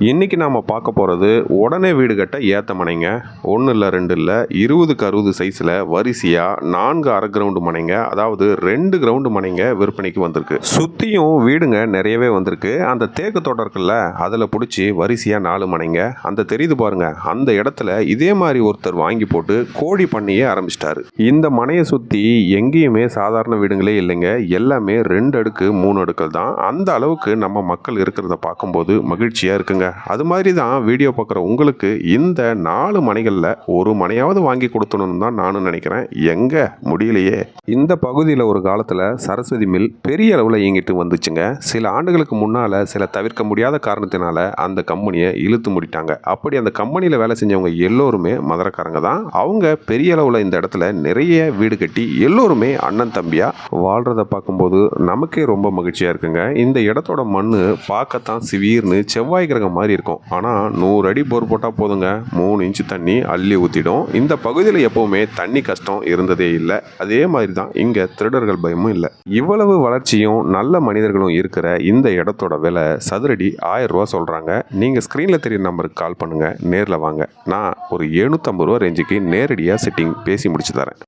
இன்னைக்கு நாம பார்க்க போறது உடனே வீடு கட்ட ஏத்த மனைங்க. 1 இல்ல 2 இல்ல 20க்கு 60 சைஸ்ல வரிசையா 4 அரை கிரவுண்ட் மனைங்க, அதாவது 2 கிரவுண்ட் மனைங்க விற்பனைக்கு வந்திருக்கு. சுத்தியும் வீடுங்க நிறையவே வந்திருக்கு. அந்த தேக்கு தோட்டம் இருக்குல்ல, அதுல புடிச்சு வரிசையா 4 மனைங்க. அந்த தெரியுது பாருங்க, அந்த இடத்துல இதே மாதிரி ஒருத்தர் வாங்கி போட்டு கோழி பண்ணையே ஆரம்பிச்சிட்டாரு. இந்த மனையை சுத்தி எங்கேயுமே சாதாரண வீடுங்களே இல்லைங்க. எல்லாமே 2 அடுக்கு 3 அடுக்கள் தான். அந்த அளவுக்கு நம்ம மக்கள் இருக்கிறத பார்க்கும்போது மகிழ்ச்சியா இருக்குங்க. அது மாதிரி தான் வீடியோ பார்க்குற உங்களுக்கு இந்த 4 மனைகளில் ஒரு மனையாவது வாங்கி கொடுத்தணும்னு தான் நானும் நினைக்கிறேன். எங்க முடியலையே. இந்த பகுதியில் ஒரு காலத்தில் சரஸ்வதி மில் பெரிய அளவில் இயங்கிட்டு வந்துச்சுங்க. சில ஆண்டுகளுக்கு முன்னால் சில தவிர்க்க முடியாத காரணத்தினால அந்த கம்பெனியை இழுத்து முடிட்டாங்க. அப்படி அந்த கம்பெனியில் வேலை செஞ்சவங்க எல்லோருமே மதுரக்காரங்க தான். அவங்க பெரிய அளவில் இந்த இடத்துல நிறைய வீடு கட்டி எல்லோருமே அண்ணன் தம்பியா வாழ்றதை பார்க்கும்போது நமக்கே ரொம்ப மகிழ்ச்சியாக இருக்குங்க. இந்த இடத்தோட மண் பார்க்கத்தான் சிவீர்னு செவ்வாய் கிரகம் மாதிரி இருக்கும். ஆனால் 100 அடி போர் போட்டால் போதுங்க, 3 இன்ச்சு தண்ணி அள்ளி ஊற்றிடும். இந்த பகுதியில் எப்போவுமே தண்ணி கஷ்டம் இருந்ததே இல்லை. அதே மாதிரி தான் இங்கே திருடர்கள் பயமும் இல்லை. இவ்வளவு வளர்ச்சியும் நல்ல மனிதர்களும் இருக்கிற இந்த இடத்தோட விலை சதுரடி 1000 ரூபா சொல்கிறாங்க. நீங்கள் ஸ்க்ரீனில் தெரியுற நம்பருக்கு கால் பண்ணுங்கள், நேரில் வாங்க. நான் ஒரு 750 ரூபா ரேஞ்சுக்கு நேரடியாக செட்டிங் பேசி முடிச்சு தரேன்.